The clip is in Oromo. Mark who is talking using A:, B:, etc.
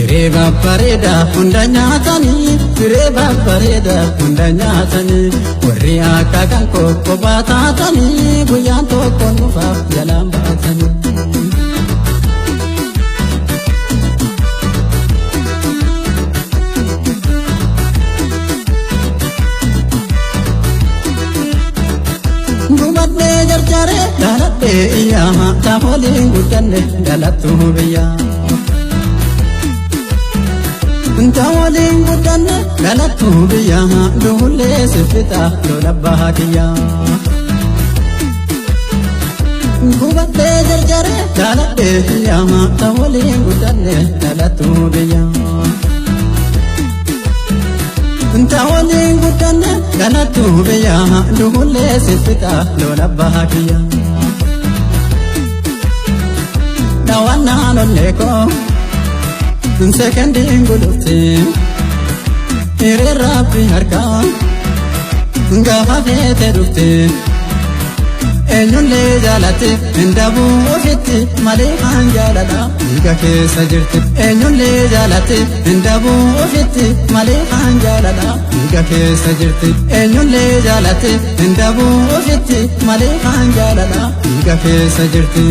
A: Fireba pareda hunda nyaatani, fireba pareda hunda nyaatani. Warri akka kan kokko baatatani, guyyaan tokko nufaaf jalaan baatani. Gumadde jarjare dhaladhe iyyaama, taafoliin guddanne dhalattu biyyaa. Tawaliin guddanne dhalattu biyyaa, duullee siffita lola baadiyyaa. Gumadde jarjare dhaladhe iyyaama, tawaliin guddanne dhalattu biyyaa. Tawaliin guddanne dhalattu biyyaa, duullee siffita lola baadiyyaa. Dhawannaan olleekoo Secondin gulufti Rabbi harka Gaafa feete dhufti Eenyullee jaalatti Hindabu ofitti malee haan jaalala Dhiiga keessa jirti Eenyullee jaalatti Hindabu ofitti malee haan jaalala Dhiiga keessa jirti Eenyullee jaalatti Hindabu ofitti malee haan jaalala Dhiiga keessa jirti